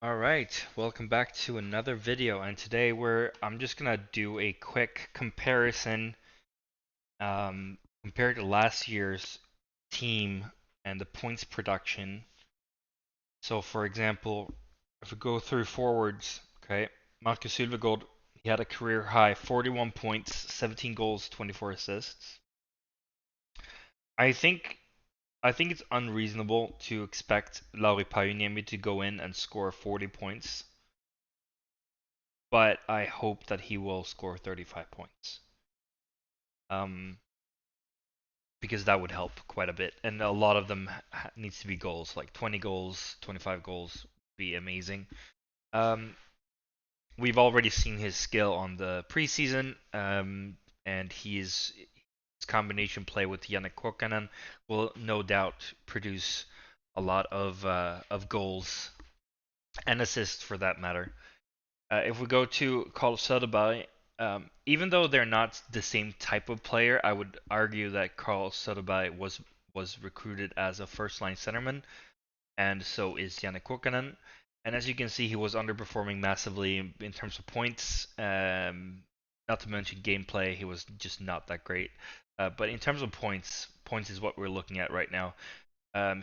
All right, welcome back to another video, and today I'm just gonna do a quick comparison compared to last year's team and the points production. So, for example, if we go through forwards, okay, Marcus Sylvegold, he had a career high 41 points, 17 goals, 24 assists. I think I think it's unreasonable to expect Lauri Pajuniemi to go in and score 40 points, but I hope that he will score 35 points. Um, because that would help quite a bit, and a lot of them needs to be goals, like 20 goals, 25 goals, be amazing. Um, we've already seen his skill on the preseason, and his combination play with Janne Kokkanen will no doubt produce a lot of goals and assists for that matter. If we go to Carl Söderberg, even though they're not the same type of player, I would argue that Carl Söderberg was recruited as a first line centerman, and so is Janne Kokkanen. And as you can see, he was underperforming massively in terms of points. Not to mention gameplay, he was just not that great. But in terms of points is what we're looking at right now.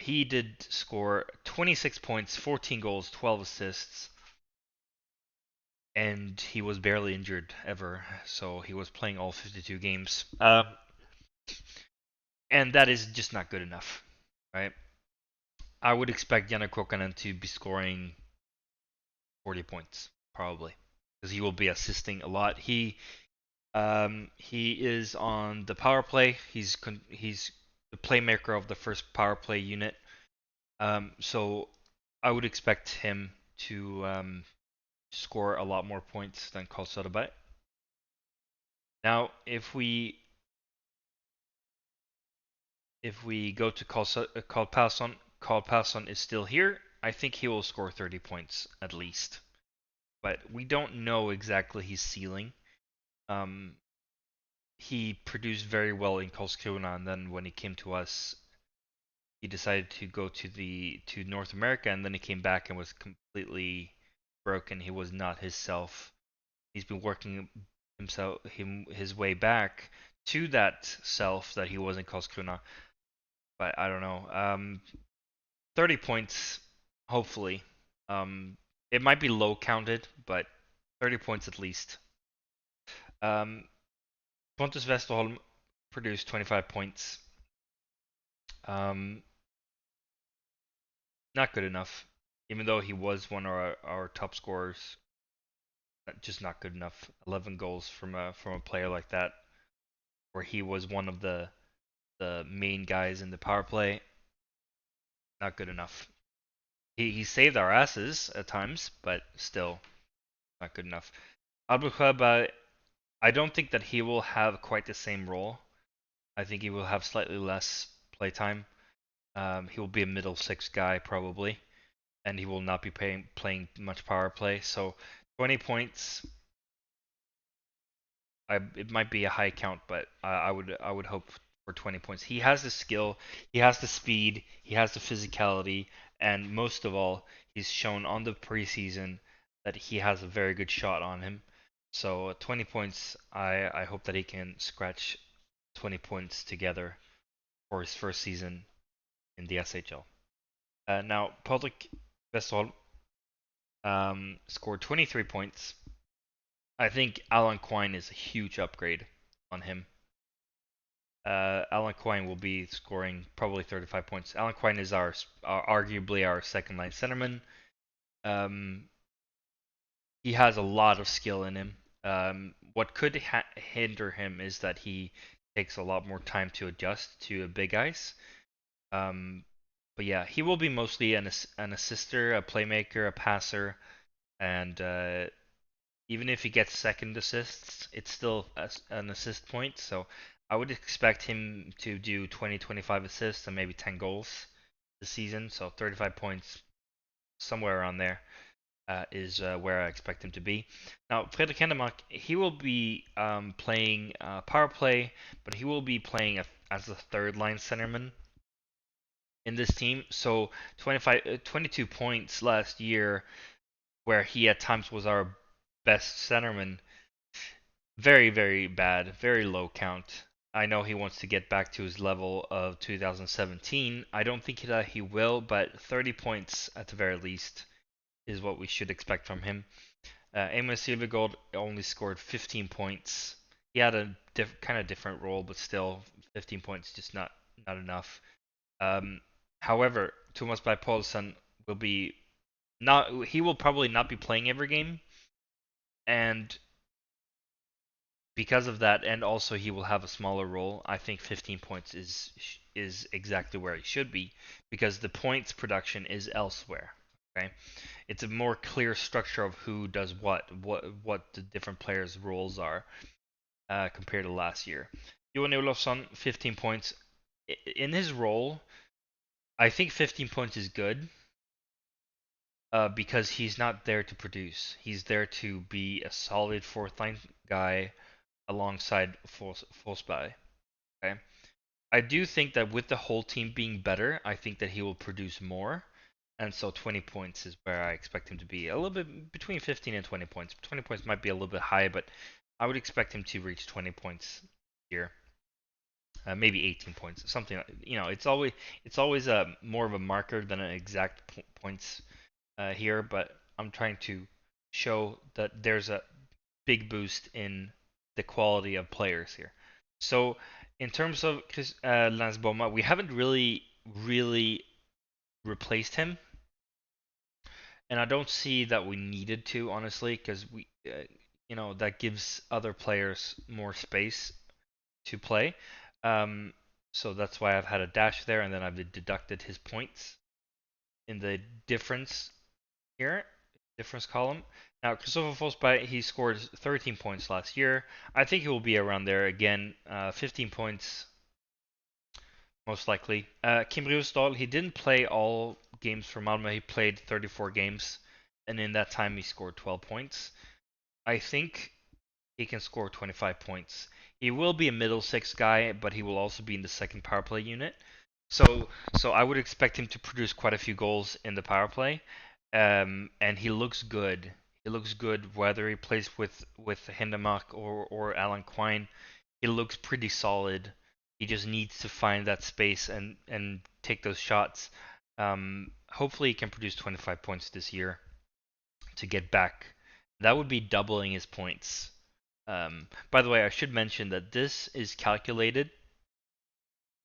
He did score 26 points, 14 goals, 12 assists, and he was barely injured ever, so he was playing all 52 games. And that is just not good enough, right? I would expect Janne Kokkanen to be scoring 40 points probably, because he will be assisting a lot. He is on the power play. He's the playmaker of the first power play unit. So I would expect him to score a lot more points than Carl Soderberg. Now, if we go to Carl Passon, Carl Passon is still here. I think he will score 30 points at least, but we don't know exactly his ceiling. Um, he produced very well in Karlskrona, and then when he came to us, he decided to go to North America, and then he came back and was completely broken. He was not his self. He's been working his way back to that self that he was in Karlskrona. But I don't know. 30 points, hopefully. Um, it might be low counted, but 30 points at least. Um, Pontus Westerholm produced 25 points. Um, Not good enough. Even though he was one of our top scorers, just not good enough. 11 goals from a player like that, where he was one of the main guys in the power play. Not good enough. He saved our asses at times, but still not good enough. Albert, I don't think that he will have quite the same role. I think he will have slightly less playtime. He will be a middle six guy probably, and he will not be playing much power play. So 20 points, it might be a high count, but I would hope for 20 points. He has the skill, he has the speed, he has the physicality, and most of all, he's shown on the preseason that he has a very good shot on him. So 20 points, I hope that he can scratch 20 points together for his first season in the SHL. Now, Patrick Westerholm scored 23 points. I think Alan Quine is a huge upgrade on him. Alan Quine will be scoring probably 35 points. Alan Quine is arguably our second line centerman. Um, he has a lot of skill in him. What could hinder him is that he takes a lot more time to adjust to a big ice. Um, but yeah, he will be mostly an assister, a playmaker, a passer, and even if he gets second assists, it's still an assist point. So I would expect him to do 20, 25 assists and maybe 10 goals this season. So 35 points, somewhere around there, is where I expect him to be. Now, Fredrik Hendemark, he will be playing power play, but he will be playing as a third line centerman in this team. So 22 points last year where he at times was our best centerman. Very, very bad, very low count. I know he wants to get back to his level of 2017. I don't think that he will, but 30 points at the very least is what we should expect from him. Emil Silvergold only scored 15 points. He had a kind of different role, but still 15 points just not enough. Um, However, Thomas By Paulsen will be not. He will probably not be playing every game, and because of that, and also he will have a smaller role. I think 15 points is exactly where he should be because the points production is elsewhere. Okay, it's a more clear structure of who does what the different players' roles are compared to last year. Johan Olofsson, 15 points in his role. I think 15 points is good because he's not there to produce. He's there to be a solid fourth line guy alongside Forsberg. Okay, I do think that with the whole team being better, I think that he will produce more. And so 20 points is where I expect him to be. A little bit between 15 and 20 points. 20 points might be a little bit high, but I would expect him to reach 20 points here. Maybe 18 points, something like, it's always a more of a marker than an exact points here, but I'm trying to show that there's a big boost in the quality of players here. So in terms of Lance Boma, we haven't really replaced him, and I don't see that we needed to, honestly, because that gives other players more space to play. Um, so that's why I've had a dash there, and then I've deducted his points in the difference here, difference column. Now, Christopher Forsberg, he scored 13 points last year. I think he will be around there again. 15 points, most likely. Kim Ruisdahl, he didn't play all games for Malmö. He played 34 games, and in that time, he scored 12 points. I think he can score 25 points. He will be a middle six guy, but he will also be in the second power play unit. So I would expect him to produce quite a few goals in the power play. And he looks good. He looks good whether he plays with Hindemark or Alan Quine. He looks pretty solid. He just needs to find that space and take those shots. Hopefully, he can produce 25 points this year to get back. That would be doubling his points. By the way, I should mention that this is calculated.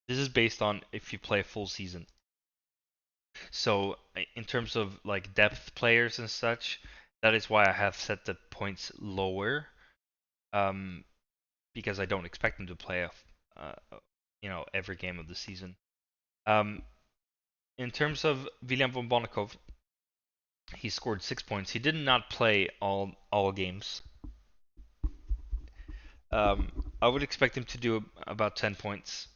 This is based on if you play a full season. So in terms of like depth players and such, that is why I have set the points lower. Um, because I don't expect him to play every game of the season. Um, in terms of William von Bonnekow, he scored 6 points. He did not play all games. I would expect him to do about 10 points,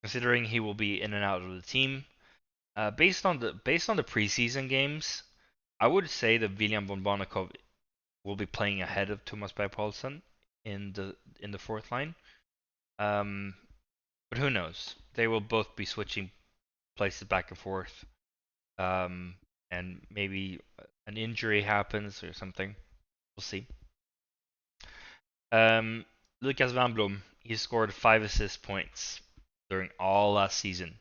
considering he will be in and out of the team. Based on the preseason games, I would say that William von Bonnekow will be playing ahead of Thomas Berg Paulsen in the fourth line. Um, but who knows? They will both be switching places back and forth. Um, and maybe an injury happens or something. We'll see. Um, Lucas Vanblom, he scored 5 assist points during all last season.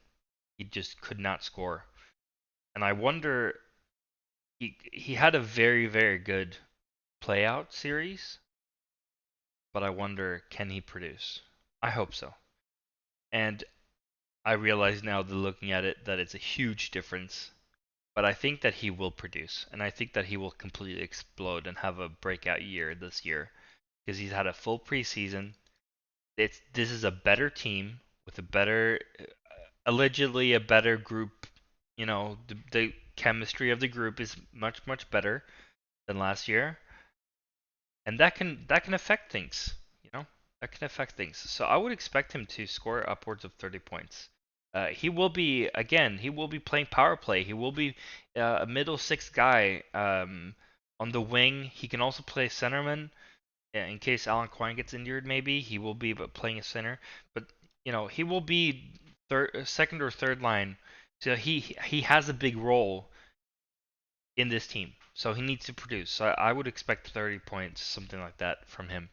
He just could not score. And I wonder, he had a very, very good playout series, but I wonder, can he produce? I hope so. And I realize now that looking at it that it's a huge difference, but I think that he will produce, and I think that he will completely explode and have a breakout year this year because he's had a full preseason. This is a better team with a better, allegedly a better group. The chemistry of the group is much better than last year, and that can affect things. That can affect things. So I would expect him to score upwards of 30 points. He will be playing power play. He will be a middle six guy on the wing. He can also play centerman in case Alan Quine gets injured. Maybe he will be playing a center, but he will be second or third line. So he has a big role in this team. So he needs to produce. So I would expect 30 points, something like that, from him.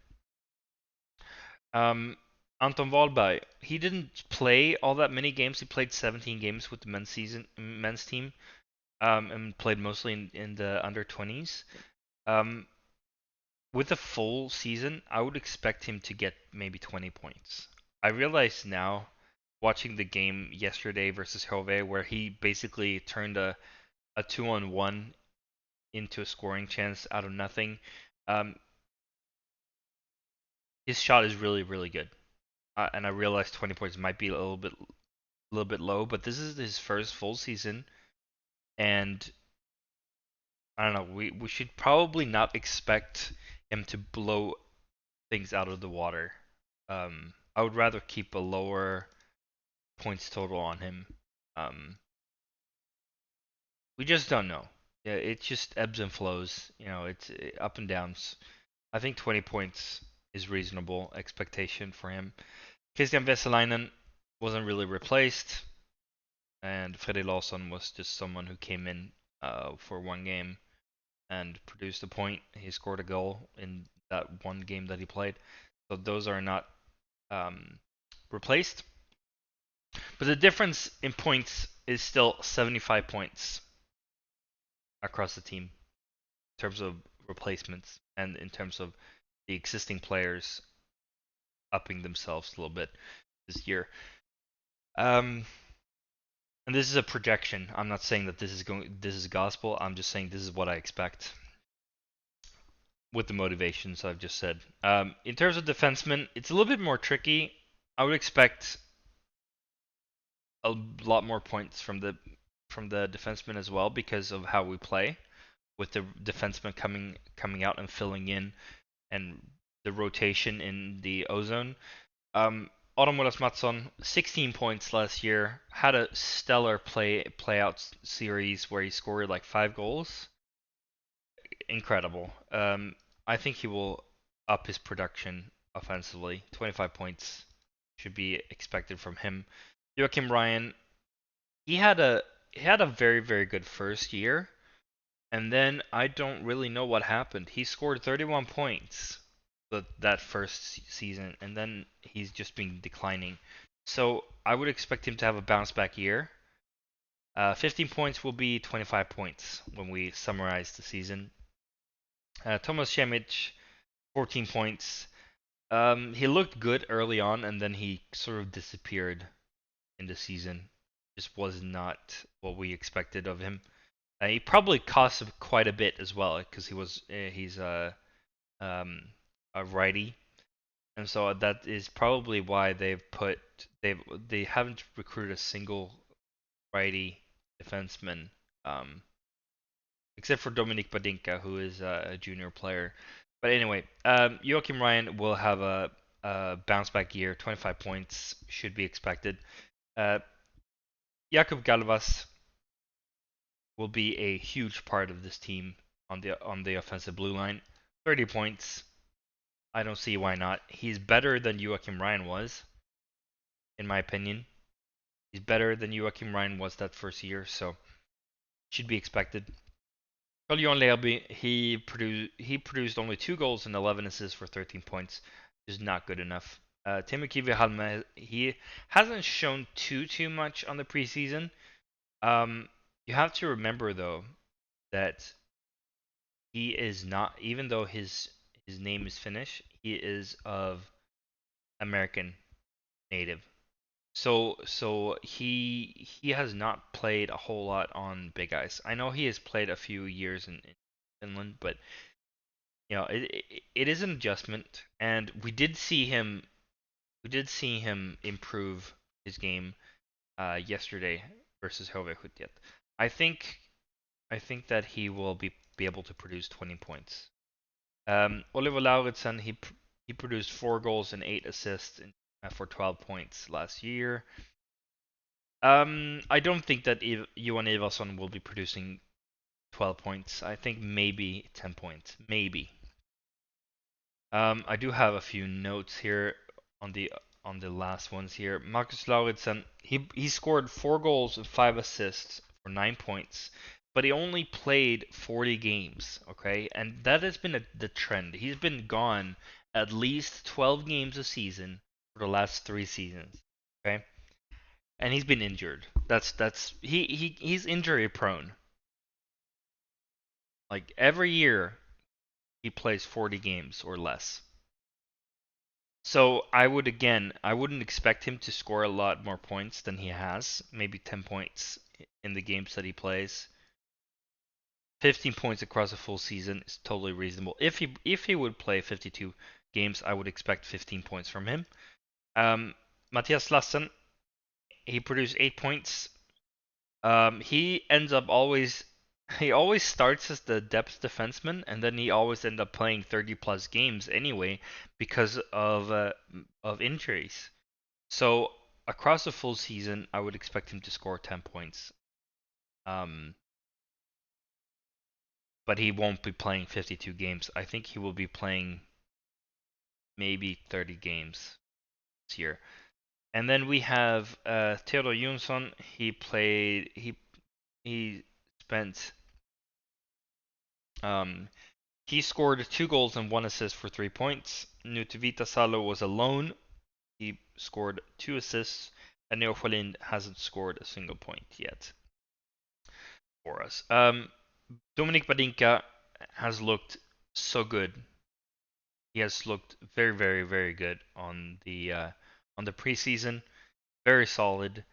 Um, Anton Wahlberg, he didn't play all that many games. He played 17 games with the men's team, and played mostly in the under 20s. Um, with a full season, I would expect him to get maybe 20 points. I realize now, watching the game yesterday versus Hove, where he basically turned a 2-on-1 into a scoring chance out of nothing. Um, his shot is really, really good. And I realize 20 points might be a little bit low, but this is his first full season, and I don't know. We should probably not expect him to blow things out of the water. I would rather keep a lower points total on him. Um, we just don't know. Yeah, it just ebbs and flows. It's up and downs. I think 20 points is reasonable expectation for him. Christian Vesalainen wasn't really replaced, and Freddy Lawson was just someone who came in for one game and produced a point. He scored a goal in that one game that he played. So those are not um, replaced. But the difference in points is still 75 points across the team in terms of replacements and in terms of the existing players upping themselves a little bit this year. Um, and this is a projection. I'm not saying that this is gospel. I'm just saying this is what I expect with the motivations I've just said. In terms of defensemen, it's a little bit more tricky. I would expect a lot more points from the defensemen as well because of how we play, with the defenseman coming out and filling in, and the rotation in the ozone. Adam Mattsson, 16 points last year, had a stellar playout series where he scored like 5 goals. Incredible. I think he will up his production offensively. 25 points should be expected from him. Joachim Ryan, he had a he had a very, very good first year, and then I don't really know what happened. He scored 31 points that first season, and then he's just been declining. So I would expect him to have a bounce back year. 15 points will be 25 points when we summarize the season. Thomas Šemić, 14 points. He looked good early on, and then he sort of disappeared in the season. Just was not what we expected of him. He probably cost him quite a bit as well because he's um, a righty, and so that is probably why they haven't recruited a single righty defenseman, um, except for Dominic Badinka, who is a junior player. But anyway, Joachim Ryan will have a bounce back year. 25 points should be expected. Uh, Jakub Galvas will be a huge part of this team on the offensive blue line. 30 points. I don't see why not. He's better than Joachim Ryan was, in my opinion. He's better than Joachim Ryan was that first year, so should be expected. Carl-Johan Lerby, he produced only 2 goals and 11 assists for 13 points, which is not good enough. Timothy Vihalme, he hasn't shown too much on the preseason. You have to remember though that he is not, even though his name is Finnish, he is of American native. So he has not played a whole lot on big ice. I know he has played a few years in Finland, but it is an adjustment, and we did see him improve his game yesterday versus HV71. I think I think that he will be able to produce 20 points. Oliver Lauritsen, he produced 4 goals and 8 assists for 12 points last year. I don't think that Johan Ivarsson will be producing 12 points. I think maybe 10 points, maybe. I do have a few notes here on the last ones here. Marcus Lauritsen, he scored 4 goals and 5 assists for 9 points. but he only played 40 games, okay? And that has been the trend. He's been gone at least 12 games a season for the last 3 seasons, okay? And he's been injured. He's injury prone. Like every year he plays 40 games or less. So I wouldn't expect him to score a lot more points than he has. Maybe 10 points in the games that he plays. 15 points across a full season is totally reasonable. If he would play 52 games, I would expect 15 points from him. Matthias Lassen, he produced 8 points. He ends up always he always starts as the depth defenseman, and then he always ends up playing 30 plus games anyway because of injuries. So across a full season, I would expect him to score 10 points. Um, but he won't be playing 52 games. I think he will be playing maybe 30 games this year. And then we have Theodor Jonsson. He spent he scored 2 goals and 1 assist for 3 points. Nutuvita Salo was alone. He scored 2 assists, and Neo Folin hasn't scored a single point yet for us. Dominic Badinka has looked so good. He has looked very, very, very good on the preseason. Very solid,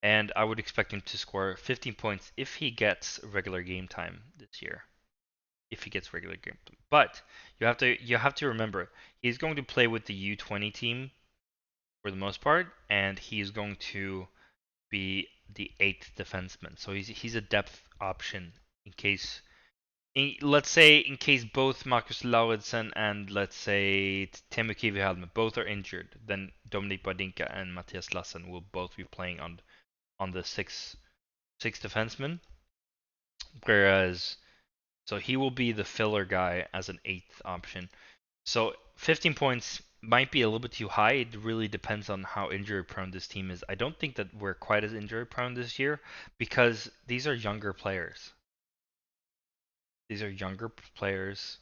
and I would expect him to score 15 points if he gets regular game time this year. If he gets regular game time, but you have to remember he's going to play with the U20 team for the most part, and he's going to be the eighth defenseman. So he's a depth option in case let's say in case both Marcus Lauritsen and let's say Teemu Kivihalme both are injured, then Dominic Badinka and Matthias Lassen will both be playing on the six defenseman, whereas so he will be the filler guy as an eighth option. So 15 points might be a little bit too high. It really depends on how injury prone this team is. I don't think that we're quite as injury prone this year because these are younger players. These are younger players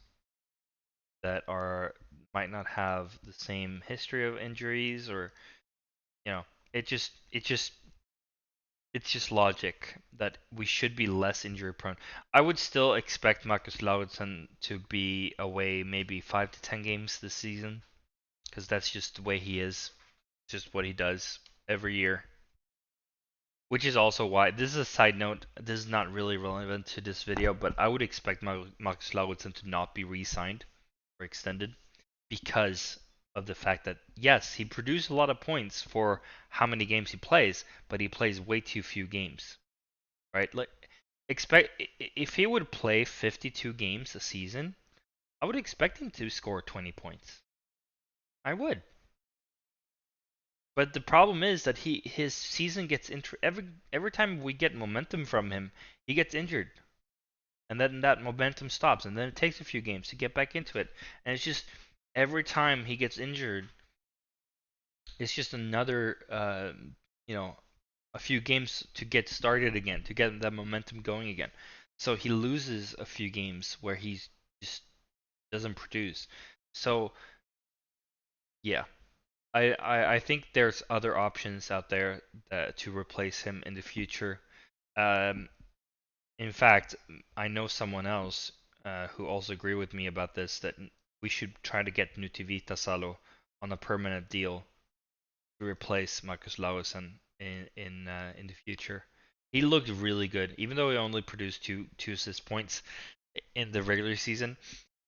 that are might not have the same history of injuries, or you know, it just it just it's just logic that we should be less injury prone. I would still expect Marcus Lauritsen to be away maybe 5 to 10 games this season because that's just the way he is, just what he does every year. Which is also why this is a side note. This is not really relevant to this video, but I would expect Marcus Lauritsen to not be re-signed or extended because of the fact that yes, he produced a lot of points for how many games he plays, but he plays way too few games, right? Like expect if he would play 52 games a season, I would expect him to score 20 points. I would. But the problem is that his season gets every time we get momentum from him, he gets injured, and then that momentum stops, and then it takes a few games to get back into it, and it's just every time he gets injured, it's just another you know a few games to get started again, to get that momentum going again. So he loses a few games where he just doesn't produce. So yeah, I think there's other options out there to replace him in the future. Um, in fact, I know someone else who also agree with me about this that we should try to get Nutivita Salo on a permanent deal to replace Marcus Laurisson in the future. He looked really good, even though he only produced two assist points in the regular season.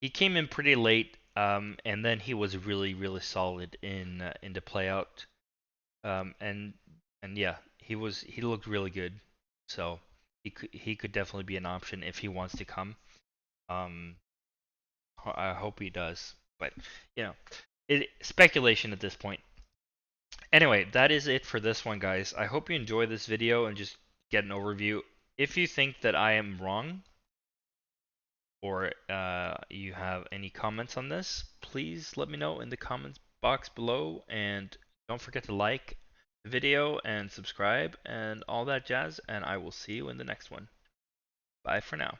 He came in pretty late, and then he was really solid in the playout. And yeah, he looked really good. So he could definitely be an option if he wants to come. Um, I hope he does, but you know, speculation at this point. Anyway, that is it for this one, guys. I hope you enjoy this video and just get an overview. If you think that I am wrong, or you have any comments on this, please let me know in the comments box below. And don't forget to like the video and subscribe and all that jazz. And I will see you in the next one. Bye for now.